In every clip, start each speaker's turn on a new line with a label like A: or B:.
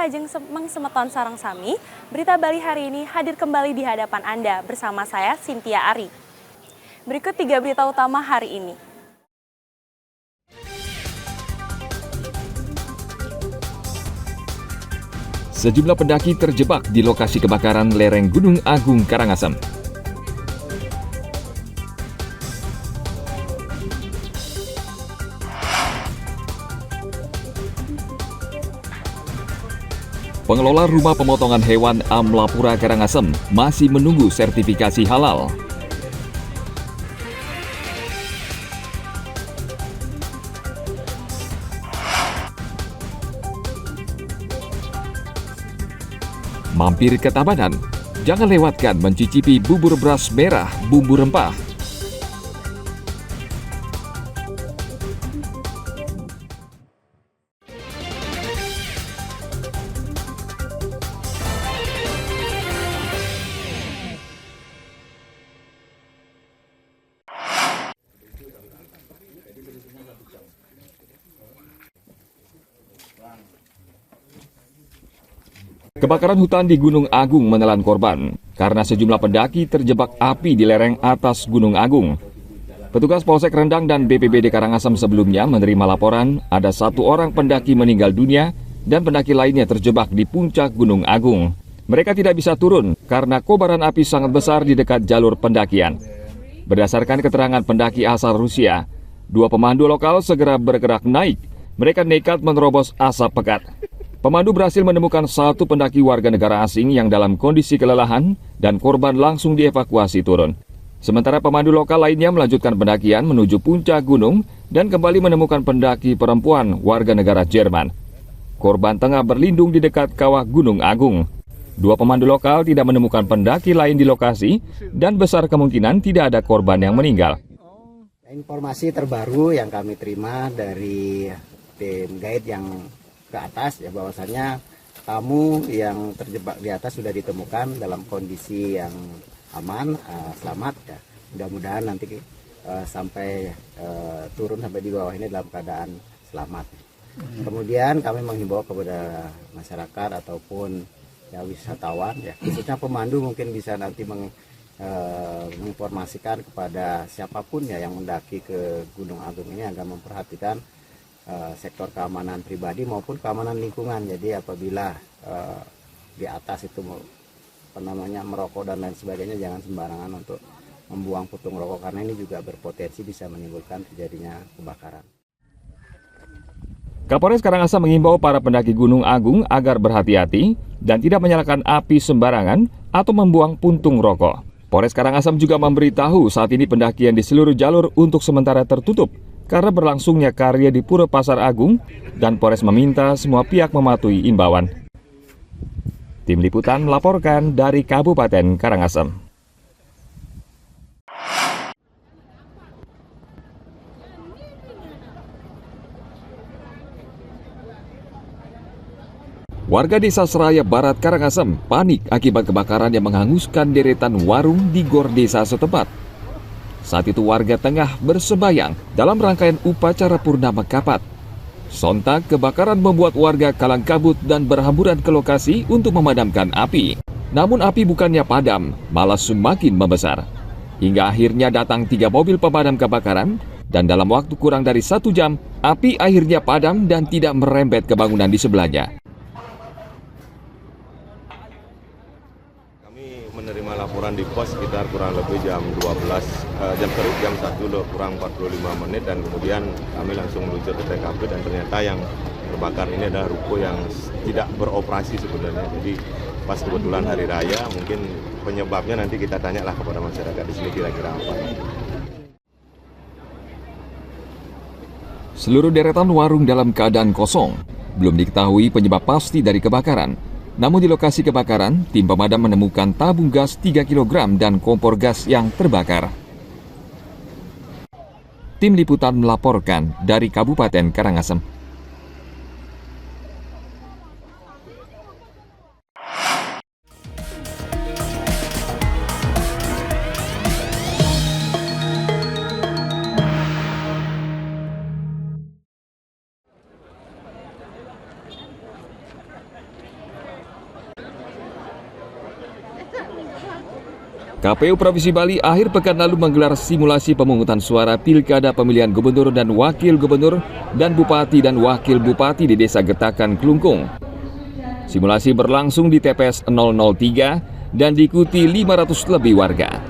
A: Ajeng Semeton Sarangsami, Berita Bali hari ini hadir kembali di hadapan Anda bersama saya, Cynthia Ari. Berikut 3 berita utama hari ini.
B: Sejumlah pendaki terjebak di lokasi kebakaran lereng Gunung Agung, Karangasem. Pengelola rumah pemotongan hewan Amlapura Karangasem masih menunggu sertifikasi halal. Mampir ke Tabanan, jangan lewatkan mencicipi bubur beras merah bumbu rempah. Kebakaran hutan di Gunung Agung menelan korban karena sejumlah pendaki terjebak api di lereng atas Gunung Agung. Petugas Polsek Rendang dan BPBD Karangasem sebelumnya menerima laporan ada 1 orang pendaki meninggal dunia dan pendaki lainnya terjebak di puncak Gunung Agung. Mereka tidak bisa turun karena kobaran api sangat besar di dekat jalur pendakian. Berdasarkan keterangan pendaki asal Rusia, 2 pemandu lokal segera bergerak naik. Mereka nekat menerobos asap pekat. Pemandu berhasil menemukan 1 pendaki warga negara asing yang dalam kondisi kelelahan dan korban langsung dievakuasi turun. Sementara pemandu lokal lainnya melanjutkan pendakian menuju puncak gunung dan kembali menemukan pendaki perempuan warga negara Jerman. Korban tengah berlindung di dekat kawah Gunung Agung. 2 pemandu lokal tidak menemukan pendaki lain di lokasi dan besar kemungkinan tidak ada korban yang meninggal.
C: Informasi terbaru yang kami terima dari tim guide yang ke atas ya, bahwasannya tamu yang terjebak di atas sudah ditemukan dalam kondisi yang aman, selamat ya. Mudah-mudahan nanti sampai turun sampai di bawah ini dalam keadaan selamat. Kemudian kami menghimbau kepada masyarakat ataupun ya wisatawan ya, khususnya pemandu mungkin bisa nanti menginformasikan kepada siapapun ya yang mendaki ke Gunung Agung ini agar memperhatikan sektor keamanan pribadi maupun keamanan lingkungan. Jadi apabila di atas itu merokok dan lain sebagainya, jangan sembarangan untuk membuang putung rokok karena ini juga berpotensi bisa menimbulkan terjadinya kebakaran.
B: Kapolres Karangasem mengimbau para pendaki Gunung Agung agar berhati-hati dan tidak menyalakan api sembarangan atau membuang puntung rokok. Polres Karangasem juga memberitahu saat ini pendakian di seluruh jalur untuk sementara tertutup karena berlangsungnya karya di Pura Pasar Agung, dan Polres meminta semua pihak mematuhi imbauan. Tim Liputan melaporkan dari Kabupaten Karangasem. Warga Desa Seraya Barat Karangasem panik akibat kebakaran yang menghanguskan deretan warung di gor desa setempat. Saat itu warga tengah bersembayang dalam rangkaian upacara Purnama Kapat. Sontak kebakaran membuat warga kalang kabut dan berhamburan ke lokasi untuk memadamkan api. Namun api bukannya padam, malah semakin membesar. Hingga akhirnya datang 3 mobil pemadam kebakaran dan dalam waktu kurang dari 1 jam, api akhirnya padam dan tidak merembet ke bangunan di sebelahnya.
D: Menerima laporan di pos sekitar kurang lebih jam 1 kurang 45 menit dan kemudian kami langsung meluncur ke TKP dan ternyata yang terbakar ini adalah ruko yang tidak beroperasi sebenarnya. Jadi pas kebetulan hari raya, mungkin penyebabnya nanti kita tanyalah kepada masyarakat di sini kira-kira apa.
B: Seluruh deretan warung dalam keadaan kosong. Belum diketahui penyebab pasti dari kebakaran. Namun di lokasi kebakaran, tim pemadam menemukan tabung gas 3 kg dan kompor gas yang terbakar. Tim Liputan melaporkan dari Kabupaten Karangasem. KPU Provinsi Bali akhir pekan lalu menggelar simulasi pemungutan suara pilkada pemilihan gubernur dan wakil gubernur dan bupati dan wakil bupati di Desa Getakan, Klungkung. Simulasi berlangsung di TPS 003 dan diikuti 500 lebih warga.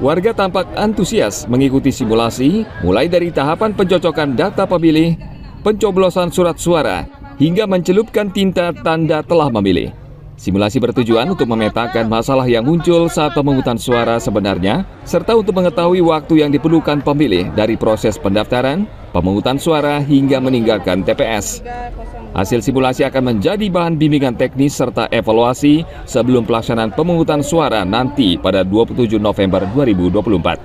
B: Warga tampak antusias mengikuti simulasi mulai dari tahapan pencocokan data pemilih, pencoblosan surat suara, hingga mencelupkan tinta tanda telah memilih. Simulasi bertujuan untuk memetakan masalah yang muncul saat pemungutan suara sebenarnya, serta untuk mengetahui waktu yang diperlukan pemilih dari proses pendaftaran, pemungutan suara hingga meninggalkan TPS. Hasil simulasi akan menjadi bahan bimbingan teknis serta evaluasi sebelum pelaksanaan pemungutan suara nanti pada 27 November 2024.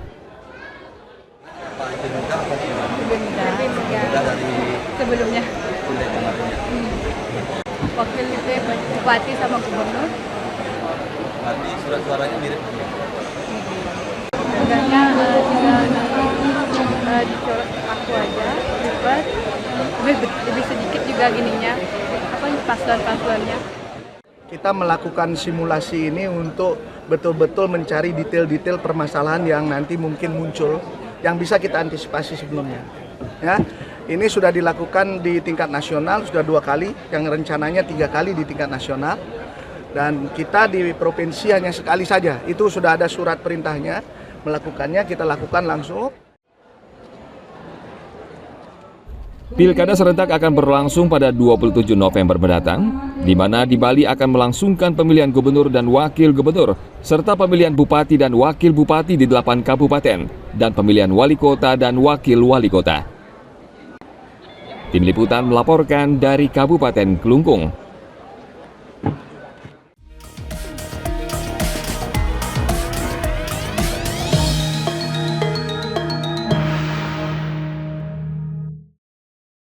E: Sebelumnya wakil itu bupati sama gubernur.
F: Berarti surat suaranya mirip.
E: Agaknya dicoret aku aja, lebih sedikit juga gininya, paslon-paslonnya.
G: Kita melakukan simulasi ini untuk betul-betul mencari detail-detail permasalahan yang nanti mungkin muncul, yang bisa kita antisipasi sebelumnya. Ya, ini sudah dilakukan di tingkat nasional, sudah 2 kali, yang rencananya 3 kali di tingkat nasional. Dan kita di provinsi hanya sekali saja, itu sudah ada surat perintahnya, melakukannya kita lakukan langsung.
B: Pilkada serentak akan berlangsung pada 27 November mendatang, di mana di Bali akan melangsungkan pemilihan gubernur dan wakil gubernur, serta pemilihan bupati dan wakil bupati di 8 kabupaten, dan pemilihan wali kota dan wakil wali kota. Tim Liputan melaporkan dari Kabupaten Klungkung.